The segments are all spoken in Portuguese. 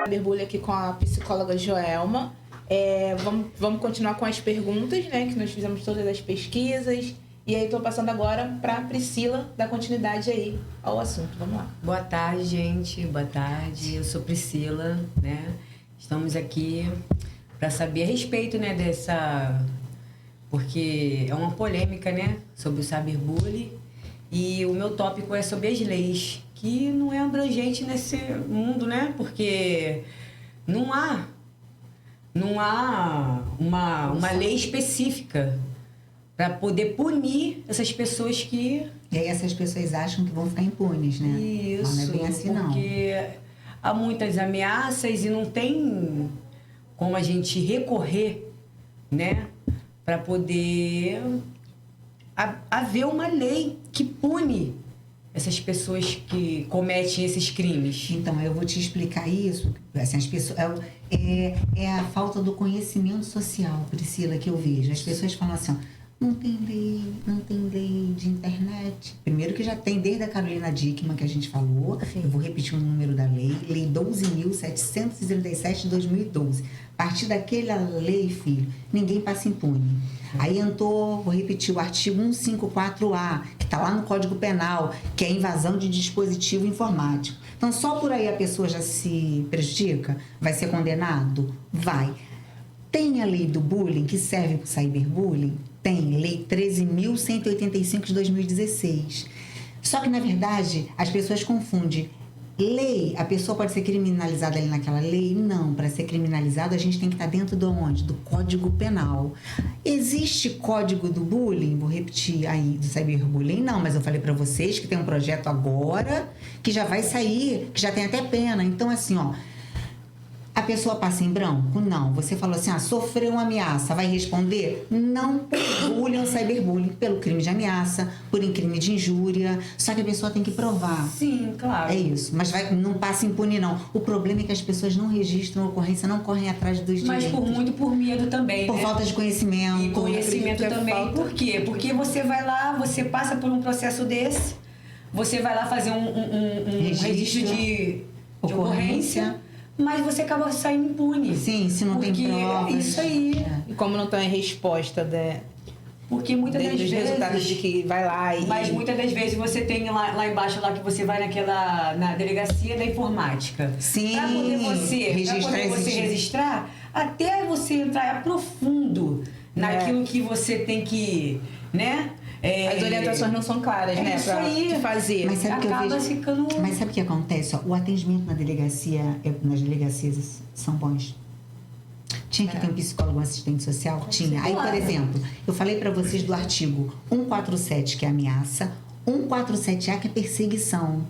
Cyberbullying aqui com a psicóloga Joelma. Vamos continuar com as perguntas, né? Que nós fizemos todas as pesquisas. E aí estou passando agora para a Priscila dar continuidade aí ao assunto. Vamos lá. Boa tarde, gente. Boa tarde. Eu sou Priscila, né? Estamos aqui para saber a respeito, né, dessa... Porque é uma polêmica, né, sobre o cyberbullying. E o meu tópico é sobre as leis, que não é abrangente nesse mundo, né? Porque não há uma lei específica para poder punir essas pessoas que... E aí essas pessoas acham que vão ficar impunes, né? Isso, não é bem assim, não. Porque há muitas ameaças e não tem como a gente recorrer, né? Para poder haver uma lei que pune essas pessoas que cometem esses crimes. Então, eu vou te explicar isso. Assim, as pessoas, é a falta do conhecimento social, Priscila, que eu vejo. As pessoas falam assim, ó, não tem lei de internet. Primeiro que já tem desde a Carolina Dickmann, que a gente falou. Sim. Eu vou repetir o número da lei. Lei 12.737 de 2012. A partir daquela lei, filho, ninguém passa impune. Aí entrou, vou repetir, o artigo 154A, que está lá no Código Penal, que é invasão de dispositivo informático. Então, só por aí a pessoa já se prejudica? Vai ser condenado? Vai. Tem a lei do bullying, que serve para o cyberbullying? Tem, lei 13.185 de 2016. Só que, na verdade, as pessoas confundem. Lei, a pessoa pode ser criminalizada ali naquela lei? Não, para ser criminalizado a gente tem que estar dentro de onde? Do Código Penal. Existe código do bullying? Vou repetir aí, do cyberbullying? Não, mas eu falei para vocês que tem um projeto agora que já vai sair, que já tem até pena. Então, assim, ó, a pessoa passa em branco? Não. Você falou assim, sofreu uma ameaça, vai responder? Não por bullying ou cyberbullying, pelo crime de ameaça, por crime de injúria. Só que a pessoa tem que provar. Sim, claro. É isso. Mas não passa impune, não. O problema é que as pessoas não registram a ocorrência, não correm atrás dos direitos. Mas por medo também, por falta de conhecimento. E conhecimento também. Por quê? Porque você vai lá, você passa por um processo desse, você vai lá fazer um registro de ocorrência, mas você acaba saindo impune. Sim, se não tem provas. Isso aí. E como não tem resposta porque muitas das vezes... resultados de que vai lá e... Mas muitas das vezes você tem lá embaixo, lá que você vai na delegacia da informática. Sim. Para poder você registrar, até você entrar a profundo naquilo que você tem que, né? As orientações não são claras, né? Isso pra aí. fazer. Mas sabe que eu vejo... Mas sabe o que acontece? Ó, o atendimento nas delegacias são bons. Tinha que ter um psicólogo, um assistente social? Tinha. Aí, por exemplo, eu falei para vocês do artigo 147, que é ameaça, 147A, que é perseguição.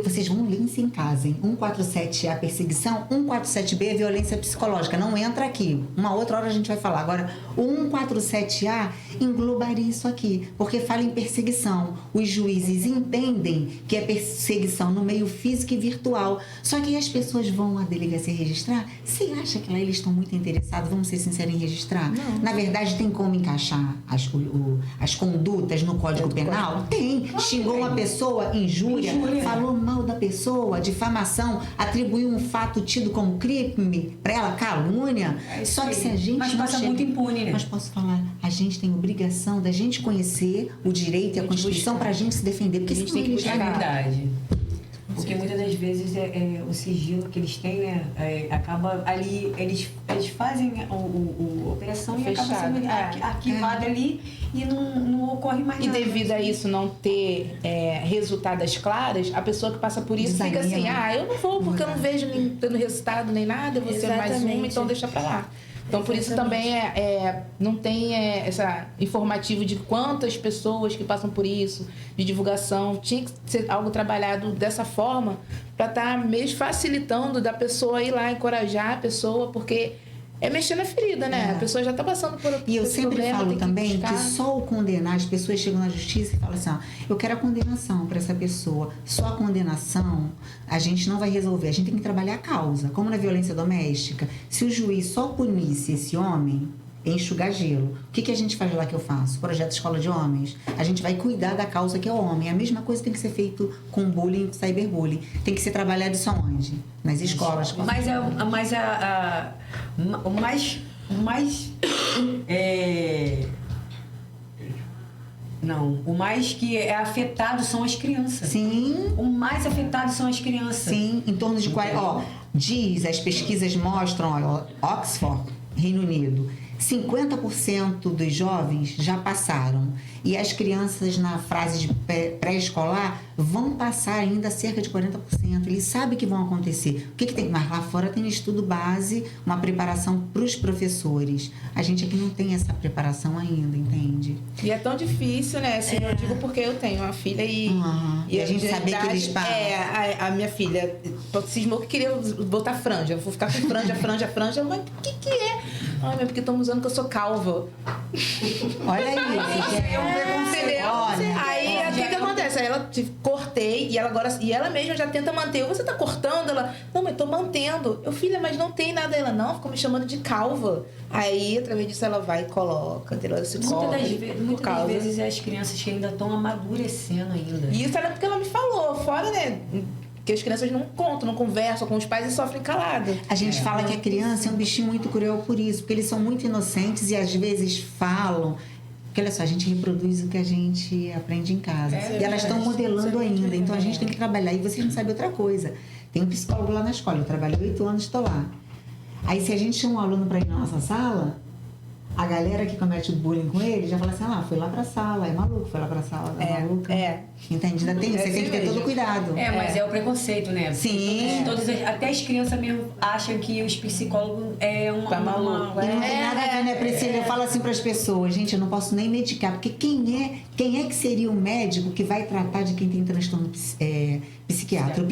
Vocês vão ler isso em casa, hein? 147A, perseguição, 147B, violência psicológica. Não entra aqui. Uma outra hora a gente vai falar. Agora, o 147A englobaria isso aqui, porque fala em perseguição. Os juízes entendem que é perseguição no meio físico e virtual. Só que as pessoas vão à delegacia registrar. Você acha que lá eles estão muito interessados, vamos ser sinceros, em registrar? Não. Na verdade, tem como encaixar as condutas no Código Penal? Tem. Xingou uma pessoa, injúria. Falou mal da pessoa, difamação, atribuiu um fato tido como crime para ela, calúnia. Só que se a gente mas passa muito impune, né? Mas posso falar, a gente tem obrigação da gente conhecer o direito e a Constituição para a gente se defender, porque a gente tem que buscar a verdade. Porque muitas das vezes o sigilo que eles têm, né, acaba ali, eles fazem a operação e acaba sendo arquivada ali e não ocorre mais nada. E devido a isso não ter resultados claros, a pessoa que passa por isso fica assim, eu não vou porque eu não vejo nem tendo resultado nem nada, eu vou ser mais uma, então deixa pra lá. Então, por isso também não tem essa informativo de quantas pessoas que passam por isso, de divulgação. Tinha que ser algo trabalhado dessa forma para estar mesmo facilitando da pessoa ir lá, encorajar a pessoa, porque é mexer na ferida, né? A pessoa já está passando por E eu sempre problema, falo tem também buscar. que só o condenar, as pessoas chegam na justiça e falam assim, eu quero a condenação para essa pessoa. Só a condenação a gente não vai resolver. A gente tem que trabalhar a causa. Como na violência doméstica, se o juiz só punisse esse homem, enxugar gelo. O que a gente faz lá que eu faço? Projeto Escola de Homens. A gente vai cuidar da causa que é o homem. A mesma coisa tem que ser feito com bullying, cyberbullying. Tem que ser trabalhado isso aonde? Nas escolas. Mas o mais que é afetado são as crianças. Sim. O mais afetado são as crianças. Sim, em torno de 40. As pesquisas mostram, Oxford, Reino Unido, 50% dos jovens já passaram. E as crianças na fase de pré-escolar vão passar ainda cerca de 40%. Eles sabem que vão acontecer. O que tem? Mas lá fora tem um estudo base, uma preparação para os professores. A gente aqui não tem essa preparação ainda, entende? E é tão difícil, né? Assim, eu digo porque eu tenho uma filha e a gente saber que eles passam. A minha filha cismou que queria botar franja. Eu vou ficar com franja. Mas o que é? Ai, mas porque estão usando que eu sou calva. Olha isso. Aí o que acontece? Aí ela cortei e ela mesma já tenta manter. Você tá cortando? Ela, não, mas tô mantendo. Eu, filha, mas não tem nada. Ela, não, ficou me chamando de calva. Aí, através disso, ela vai e coloca. Ela se Muitas das vezes é as crianças que ainda estão amadurecendo ainda. E isso era porque ela me falou, fora, né? Que as crianças não contam, não conversam com os pais e sofrem calado. A gente fala que a criança é um bichinho muito cruel por isso, porque eles são muito inocentes e às vezes falam. Porque olha só, a gente reproduz o que a gente aprende em casa. E elas estão modelando ainda, então a gente tem que trabalhar. E vocês não sabem outra coisa. Tem um psicólogo lá na escola, eu trabalhei 8 anos, estou lá. Aí se a gente chama um aluno para ir na nossa sala, a galera que comete o bullying com ele já fala assim, foi lá pra sala, é maluco, foi lá pra sala, é maluco. Entende? Você tem que ter todo cuidado. Mas é o preconceito, né? Sim. Até as crianças mesmo acham que os psicólogos é uma... Tá maluco. E não tem nada a ver, né, Priscila? Eu falo assim pras pessoas, gente, eu não posso nem medicar, porque quem é que seria o médico que vai tratar de quem tem transtorno psiquiatra? O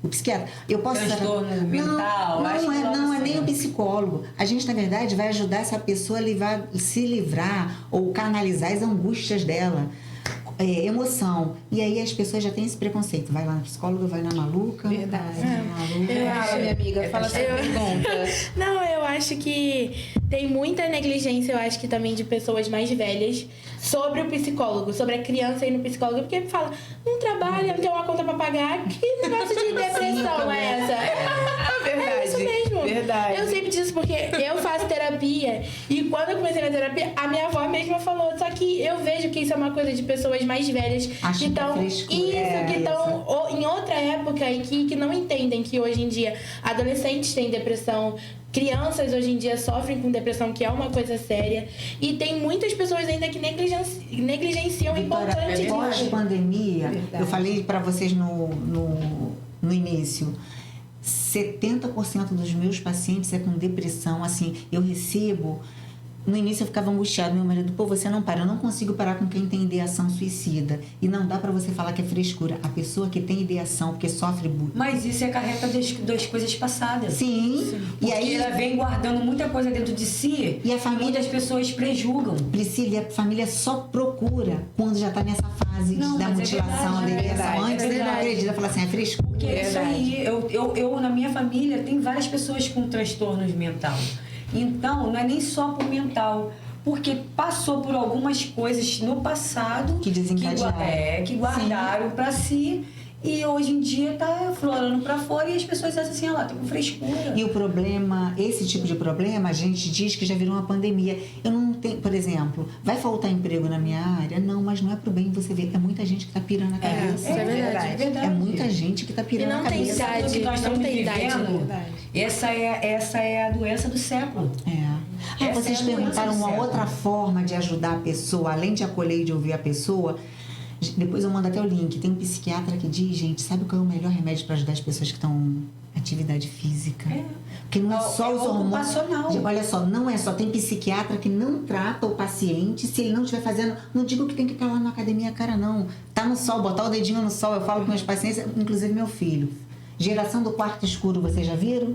psiquiatra. Eu posso transtorno mental? Não é nem o psicólogo. A gente, na verdade, vai ajudar essa pessoa a se livrar ou canalizar as angústias dela. Emoção. E aí as pessoas já têm esse preconceito. Vai lá na psicóloga, vai na maluca. Verdade. Fala, minha amiga, fala essa pergunta. Não, eu acho que tem muita negligência, eu acho que também de pessoas mais velhas sobre o psicólogo, sobre a criança ir no psicólogo, porque fala, não trabalha, não tem uma conta pra pagar, que negócio de depressão é essa? Verdade. É isso mesmo. Verdade. Eu sempre disse porque eu faço terapia e quando eu comecei na terapia, a minha avó mesma falou, só que eu vejo que isso é uma coisa de pessoas mais velhas que estão em outra época e que não entendem que hoje em dia adolescentes têm depressão, crianças hoje em dia sofrem com depressão, que é uma coisa séria, e tem muitas pessoas ainda que negligenciam o importante disso. Pós-pandemia, eu falei para vocês no início, 70% dos meus pacientes é com depressão. Assim, eu recebo... No início eu ficava angustiado, meu marido, você não para, eu não consigo parar com quem tem ideação suicida. E não dá pra você falar que é frescura. A pessoa que tem ideação, porque sofre bullying. Mas isso é carreta das coisas passadas. Sim. E aí ela vem guardando muita coisa dentro de si. E a família... muitas pessoas prejulgam. Priscila, a família só procura quando já tá nessa fase da mutilação, da ideação. Antes ele não acredita, fala assim, é frescura. Porque é isso aí. Eu, na minha família, tem várias pessoas com transtornos mental. Então, não é nem só por mental, porque passou por algumas coisas no passado que desencadearam, que guardaram para si e hoje em dia tá aflorando para fora e as pessoas acham assim, tá com frescura. E o problema, esse tipo de problema, a gente diz que já virou uma pandemia. Eu não tenho, por exemplo, vai faltar emprego na minha área? Não, mas não é pro bem você ver. É muita gente que tá pirando a cabeça. É verdade. É muita gente que tá pirando a cabeça. Idade, que nós estamos vivendo, idade. Essa é a doença do século. Vocês perguntaram uma outra forma de ajudar a pessoa, além de acolher e de ouvir a pessoa. Depois eu mando até o link. Tem um psiquiatra que diz, gente, sabe qual é o melhor remédio para ajudar as pessoas que estão em atividade física? Porque não é só os hormônios. Olha só, não é só. Tem psiquiatra que não trata o paciente se ele não estiver fazendo. Não digo que tem que ficar lá na academia, cara, não. Tá no sol, botar o dedinho no sol. Eu falo com meus pacientes, inclusive meu filho. Geração do quarto escuro, vocês já viram?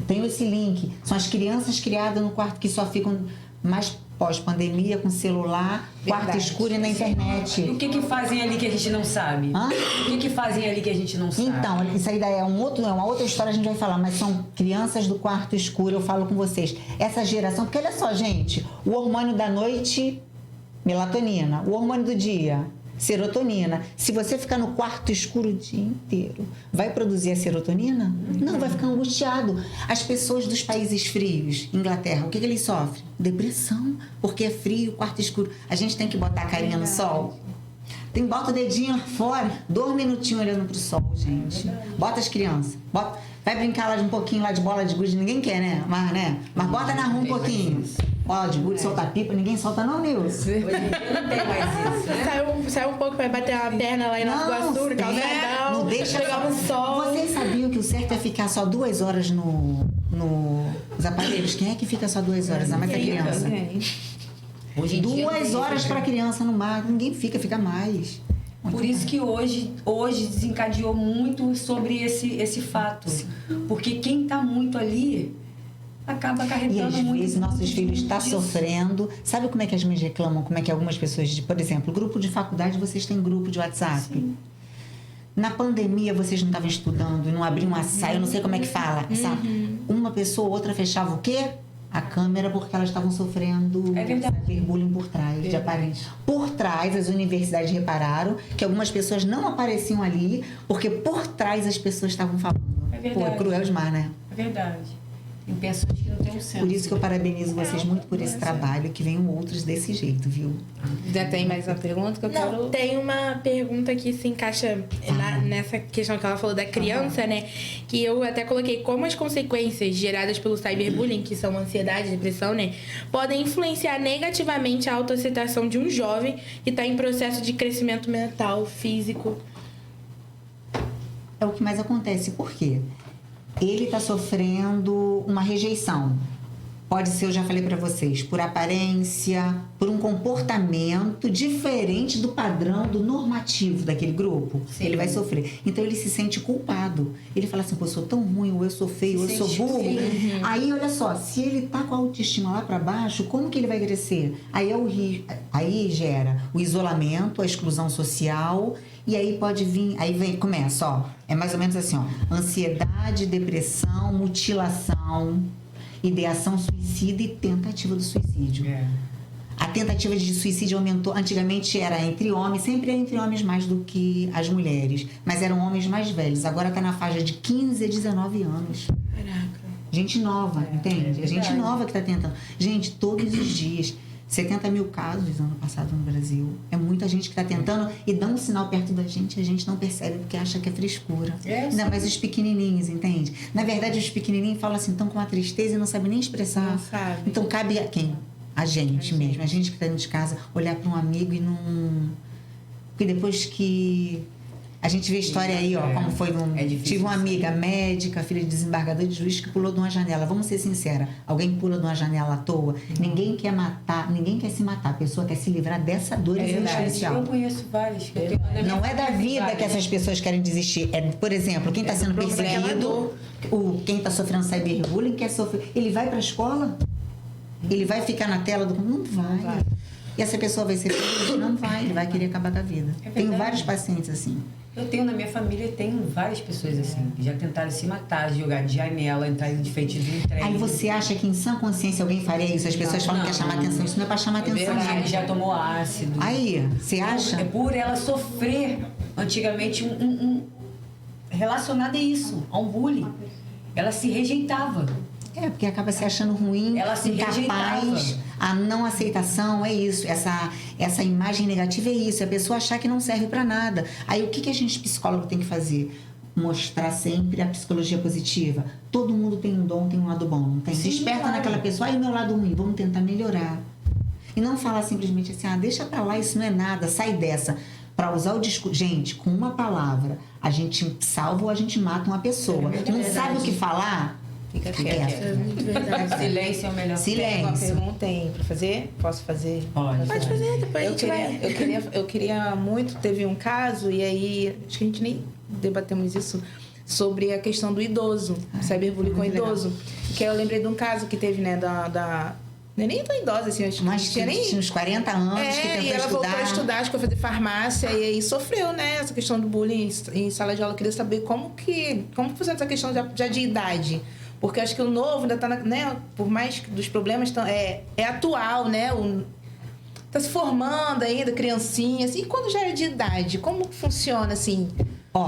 Tenho esse link. São as crianças criadas no quarto que só ficam mais pós-pandemia, com celular, quarto escuro e na internet. E o que fazem ali que a gente não sabe? Hã? O que fazem ali que a gente não sabe? Então, isso aí daí é uma outra história, a gente vai falar, mas são crianças do quarto escuro, eu falo com vocês. Essa geração, porque olha só, gente, o hormônio da noite, melatonina, o hormônio do dia, serotonina. Se você ficar no quarto escuro o dia inteiro, vai produzir a serotonina? Não, vai ficar angustiado. As pessoas dos países frios, Inglaterra, o que eles sofrem? Depressão, porque é frio, quarto escuro. A gente tem que botar a carinha no sol. Bota o dedinho lá fora, 2 minutinhos olhando pro sol, gente. Bota as crianças. Vai brincar lá de um pouquinho lá de bola de gude, ninguém quer, né? Mas bota na rua um pouquinho. Bola de gude, solta pipa, ninguém solta não, Nilson. Hoje em dia não tem mais isso, né? Saiu um pouco pra bater uma perna lá em Nova Iguaçu, no Caldeirão. Não deixa pegar um sol. Vocês sabiam que o certo é ficar só 2 horas nos aparelhos? Quem é que fica só 2 horas? A mais a criança. Hoje em dia 2 horas para criança no mar, ninguém fica mais. Por isso que hoje desencadeou muito sobre esse fato. Sim. Porque quem está muito ali acaba carregando muito. E às vezes nossos filhos estão sofrendo. Sabe como é que as mães reclamam? Como é que algumas pessoas, por exemplo, grupo de faculdade, vocês têm grupo de WhatsApp? Sim. Na pandemia vocês não estavam estudando, não abriam uma saia, eu não sei como é que fala, sabe? Uma pessoa ou outra fechava o quê? A câmera, porque elas estavam sofrendo cyberbullying por trás, de aparência. Por trás, as universidades repararam que algumas pessoas não apareciam ali, porque por trás as pessoas estavam falando. É verdade. Pô, é cruel demais, né? É verdade. Tem pessoas que não têm o senso. Por isso que eu parabenizo vocês muito por esse trabalho, que venham outros desse jeito, viu? Já tem mais uma pergunta que eu quero... Não, tem uma pergunta que se encaixa nessa questão que ela falou da criança, né? Que eu até coloquei como as consequências geradas pelo cyberbullying, que são ansiedade, depressão, né? Podem influenciar negativamente a autoaceitação de um jovem que está em processo de crescimento mental, físico. É o que mais acontece. Por quê? Ele está sofrendo uma rejeição. Pode ser, eu já falei para vocês, por aparência, por um comportamento diferente do padrão, do normativo daquele grupo. Sim. Ele vai sofrer. Então, ele se sente culpado. Ele fala assim, pô, eu sou tão ruim, ou eu sou feio, ou eu sou burro. Sim. Aí, olha só, se ele tá com a autoestima lá para baixo, como que ele vai crescer? Aí gera o isolamento, a exclusão social... E aí pode vir, começa, ó, é mais ou menos assim, ó, ansiedade, depressão, mutilação, ideação suicida e tentativa do suicídio. A tentativa de suicídio aumentou, antigamente era entre homens, sempre era entre homens mais do que as mulheres, mas eram homens mais velhos, agora tá na faixa de 15 a 19 anos. Caraca. Gente nova, entende? É gente nova que tá tentando. Gente, todos os dias... 70 mil casos ano passado no Brasil. É muita gente que está tentando e dá um sinal perto da gente e a gente não percebe porque acha que é frescura. Não, mas os pequenininhos, entende? Na verdade, os pequenininhos falam assim, estão com uma tristeza e não sabem nem expressar. Não sabe. Então, cabe a quem? A gente mesmo. A gente que está dentro de casa, olhar para um amigo e não... Porque depois que... A gente vê a história aí, ó, como foi. Tive uma amiga médica, filha de desembargador de juiz, que pulou de uma janela. Vamos ser sinceras, alguém pula de uma janela à toa, ninguém quer matar, ninguém quer se matar, a pessoa quer se livrar dessa dor existencial. Eu conheço vários. Não é da vida que essas pessoas querem desistir. É, por exemplo, quem está sendo perseguido, quem está sofrendo cyberbullying, quer sofrer. Ele vai para a escola? Ele vai ficar na tela do... Não vai. E essa pessoa vai ser feliz? Não vai, ele vai querer acabar com a vida. Tenho vários pacientes assim. Eu tenho na minha família, tenho várias pessoas assim, que já tentaram se matar, jogar de janela, entrar de feitiço de trem. Aí você acha que em sã consciência alguém faria isso? As pessoas falam que é chamar atenção. Isso não é para chamar atenção. Ele já tomou ácido. Aí, você acha? É por ela sofrer, antigamente, relacionado a isso, a um bullying. Ela se rejeitava. É, porque acaba se achando ruim, ela se incapaz, rejeitava. A não aceitação é isso, essa imagem negativa é isso, a pessoa achar que não serve para nada. Aí o que a gente psicólogo tem que fazer? Mostrar sempre a psicologia positiva. Todo mundo tem um dom, tem um lado bom, não tem? Sim, desperta claro. Naquela pessoa, aí o meu lado ruim, vamos tentar melhorar. E não falar simplesmente assim, deixa pra lá, isso não é nada, sai dessa. Para usar o discurso. Gente, com uma palavra, a gente salva ou a gente mata uma pessoa. Não sabe o que falar? Fica quieto. Silêncio é o melhor. Tem uma pergunta aí pra fazer? Posso fazer? Pode fazer, depois a gente vai. Eu queria muito, teve um caso, e aí, acho que a gente nem debatemos isso, sobre a questão do idoso, cyberbullying com idoso. Que eu lembrei de um caso que teve, né, Não é nem tão idosa, assim, acho que mas tinha uns 40 anos que tentou e ela estudar. voltou a estudar, acho que foi fazer farmácia, e aí sofreu, né, essa questão do bullying em sala de aula. Eu queria saber como funciona essa questão já de idade. Porque acho que o novo ainda está, né, por mais que dos problemas, é atual, né, tá se formando ainda, criancinha, assim, e quando já é de idade, como funciona, assim?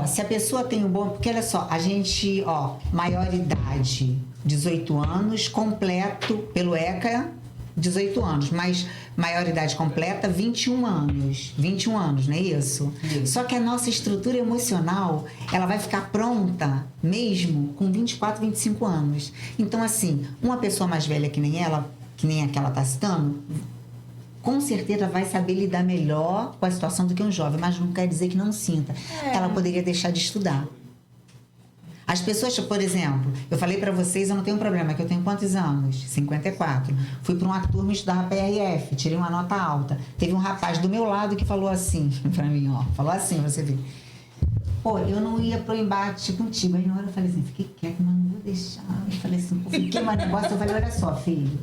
Se a pessoa tem um bom... Porque, olha só, a gente, maior idade, 18 anos, completo pelo ECA, 18 anos, mas maior idade completa, 21 anos. 21 anos, não é isso? Só que a nossa estrutura emocional, ela vai ficar pronta mesmo com 24, 25 anos. Então, assim, uma pessoa mais velha que nem ela, que nem a que ela está citando, com certeza vai saber lidar melhor com a situação do que um jovem, mas não quer dizer que não sinta. Ela poderia deixar de estudar. As pessoas, por exemplo, eu falei pra vocês, eu não tenho problema, que eu tenho quantos anos? 54. Fui pra uma turma estudar PRF, tirei uma nota alta. Teve um rapaz do meu lado que falou assim pra mim, falou assim, você vê. Pô, eu não ia pro embate contigo. Aí na hora eu falei assim, fiquei quieto, mas não vou deixar. Eu falei assim, fiquei mais negócio. Eu falei, olha só, filho.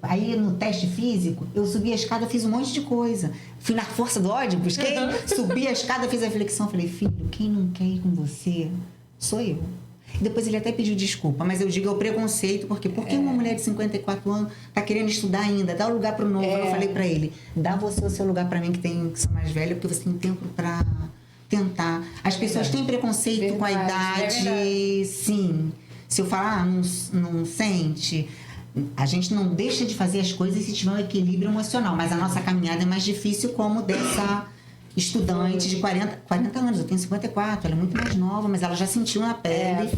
Aí no teste físico, eu subi a escada, fiz um monte de coisa. Fui na força do ódio, busquei, subi a escada, fiz a flexão. Falei, filho, quem não quer ir com você sou eu. E depois ele até pediu desculpa, mas eu digo, é o preconceito, porque uma mulher de 54 anos tá querendo estudar ainda, dá o lugar pro novo. Eu falei pra ele, dá você o seu lugar pra mim, que sou mais velha, porque você tem tempo pra tentar. As pessoas têm preconceito com a idade, sim. Se eu falar, não sente... A gente não deixa de fazer as coisas se tiver um equilíbrio emocional, mas a nossa caminhada é mais difícil como dessa estudante de 40 anos. Eu tenho 54, ela é muito mais nova, mas ela já sentiu na pele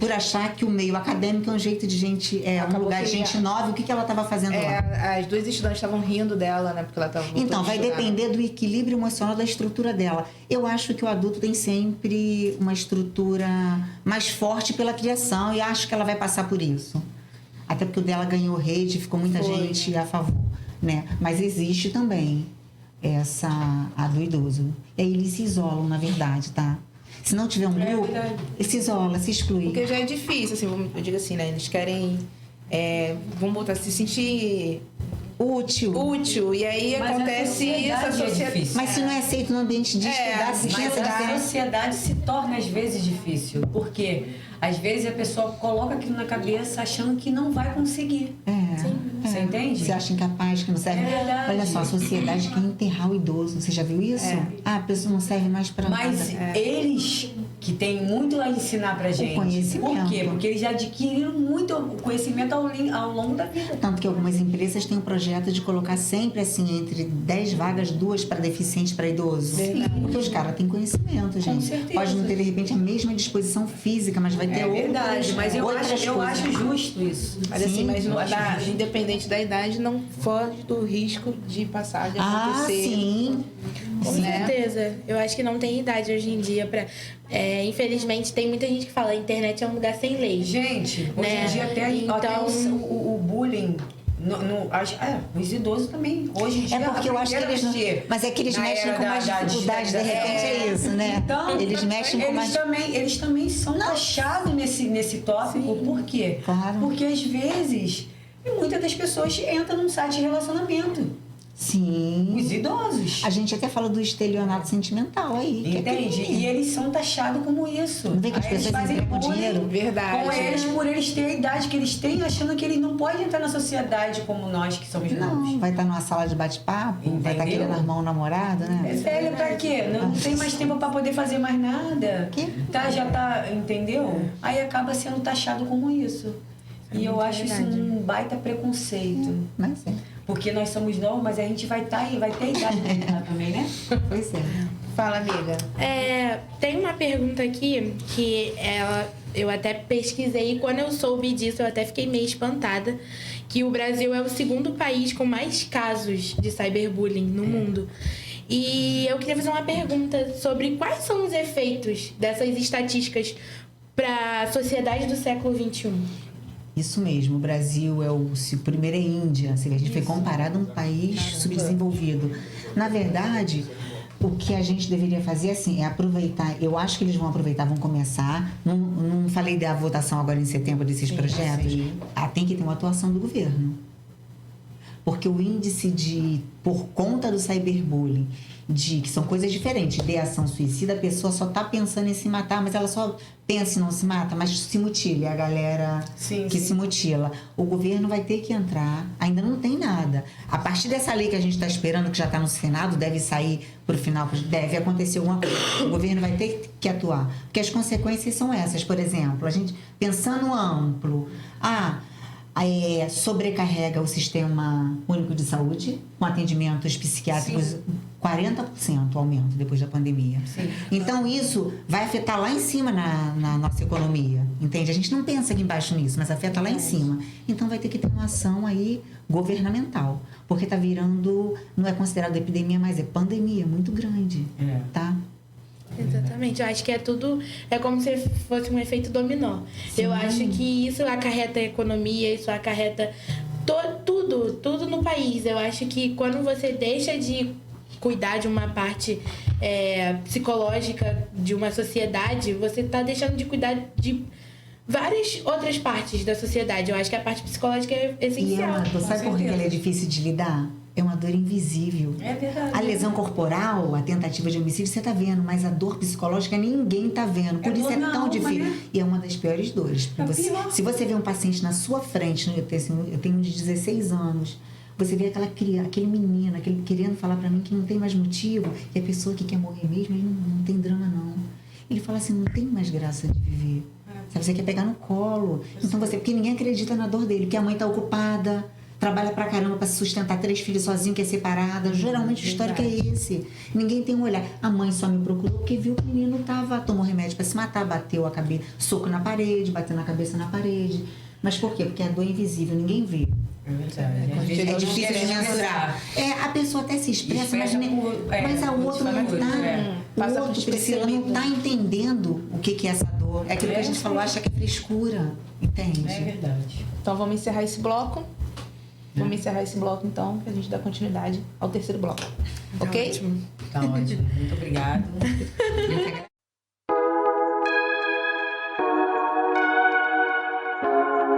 por achar que o meio acadêmico é um jeito de gente, um lugar de gente nova. O que ela estava fazendo lá? As duas estudantes estavam rindo dela, né? Porque ela estava Então, vai depender do equilíbrio emocional da estrutura dela. Eu acho que o adulto tem sempre uma estrutura mais forte pela criação e acho que ela vai passar por isso. Até porque o dela ganhou rede, ficou muita gente a favor, né? Mas existe também a do idoso. E aí eles se isolam, na verdade, tá? Se não tiver um grupo, se isola, se exclui. Porque já é difícil, assim, eu digo assim, né? Eles querem, vamos botar, se sentir útil. E aí acontece isso, a sociedade. Mas se não é aceito no ambiente de estudar, se mas a sociedade se torna às vezes difícil. Porque às vezes a pessoa coloca aquilo na cabeça achando que não vai conseguir. Você entende? Você acha incapaz, que não serve. Olha só, a sociedade quer enterrar o idoso. Você já viu isso? A pessoa não serve mais para nada. Mas eles que têm muito a ensinar pra gente. O conhecimento. Por quê? Porque eles já adquiriram muito conhecimento ao longo da vida. Tanto que algumas empresas têm um projeto de colocar sempre, assim, entre 10 vagas, 2 para deficiente, para idoso. Porque os caras têm conhecimento, gente. Com certeza. Pode não ter, de repente, a mesma disposição física, mas vai ter verdade, mas eu acho justo isso. Mas assim, mas não dá, independente da idade, não foge do risco de passar, de acontecer. Sim. Com certeza. Eu acho que não tem idade hoje em dia pra... infelizmente, tem muita gente que fala a internet é um lugar sem lei. Gente, hoje em dia até o bullying... os idosos também. Hoje em dia... porque eu acho que eles... Mas é que eles mexem com mais dificuldade, de repente é isso, né? Então, eles mexem com mais... Eles também são taxados nesse tópico. Por quê? Claro. Porque às vezes, muitas das pessoas entram num site de relacionamento. Sim. Os idosos. A gente até fala do estelionato sentimental aí. Entende? E eles são taxados como isso. Não vê que as pessoas fazem com dinheiro? Verdade. Com eles, por eles terem a idade que eles têm, achando que eles não podem entrar na sociedade como nós que somos novos. Não, vai estar numa sala de bate-papo, vai estar querendo armar um namorado, né? É velho pra quê? Não tem mais tempo pra poder fazer mais nada. Já tá, entendeu? Aí acaba sendo taxado como isso. E eu acho isso um baita preconceito. Mas é. Porque nós somos novos, mas a gente vai ter idade também, né? Pois é. Fala, amiga. Tem uma pergunta aqui que eu até pesquisei e quando eu soube disso eu até fiquei meio espantada, que o Brasil é o segundo país com mais casos de cyberbullying no mundo. E eu queria fazer uma pergunta sobre quais são os efeitos dessas estatísticas para a sociedade do século XXI. Isso mesmo, o Brasil primeiro é Índia, a gente foi comparado a um país subdesenvolvido. Na verdade, o que a gente deveria fazer assim, é aproveitar, eu acho que eles vão aproveitar, vão começar, não falei da votação agora em setembro desses projetos, tem que ter uma atuação do governo. Porque o índice por conta do cyberbullying, que são coisas diferentes, ideação suicida, a pessoa só tá pensando em se matar, mas ela só pensa em não se mata, mas se mutila, é a galera que se mutila. O governo vai ter que entrar, ainda não tem nada. A partir dessa lei que a gente está esperando, que já está no Senado, deve sair para o final, deve acontecer alguma coisa. O governo vai ter que atuar, porque as consequências são essas. Por exemplo, a gente pensando amplo, sobrecarrega o Sistema Único de Saúde, com atendimentos psiquiátricos, sim, 40% aumento depois da pandemia. Sim. Então, isso vai afetar lá em cima na nossa economia, entende? A gente não pensa aqui embaixo nisso, mas afeta lá em cima. Então, vai ter que ter uma ação aí governamental, porque está virando, não é considerado epidemia, mas é pandemia muito grande, tá? Exatamente, eu acho que é como se fosse um efeito dominó. Sim. Eu acho que isso acarreta a economia, isso acarreta tudo no país. Eu acho que quando você deixa de cuidar de uma parte psicológica de uma sociedade, você está deixando de cuidar de várias outras partes da sociedade. Eu acho que a parte psicológica é essencial. E sabe por que ela é difícil de lidar? É uma dor invisível. É verdade. A lesão corporal, a tentativa de homicídio, você está vendo, mas a dor psicológica ninguém está vendo. Por isso é tão difícil. Né? E é uma das piores dores. Se você vê um paciente na sua frente, eu tenho um de 16 anos, você vê aquele menino, querendo falar para mim que não tem mais motivo, e a pessoa que quer morrer mesmo, ele não tem drama, não. Ele fala assim, não tem mais graça de viver. Você quer pegar no colo. Então porque ninguém acredita na dor dele, porque a mãe está ocupada, trabalha pra caramba pra sustentar 3 filhos sozinho, que é separada. Geralmente o histórico é esse. Ninguém tem um olhar. A mãe só me procurou porque viu que o menino tomou remédio pra se matar, bateu a cabeça, soco na parede, bateu na cabeça na parede. Mas por quê? Porque a dor é invisível, ninguém vê. É difícil de mensurar. A pessoa até se expressa, mas a outra não está. O outro, Priscila, não está entendendo o que é essa dor. É aquilo que a gente falou, acha que é frescura. Entende? É verdade. Então vamos encerrar esse bloco. Vamos encerrar esse bloco, então, para a gente dar continuidade ao terceiro bloco. Ok? Tá ótimo. Muito obrigada.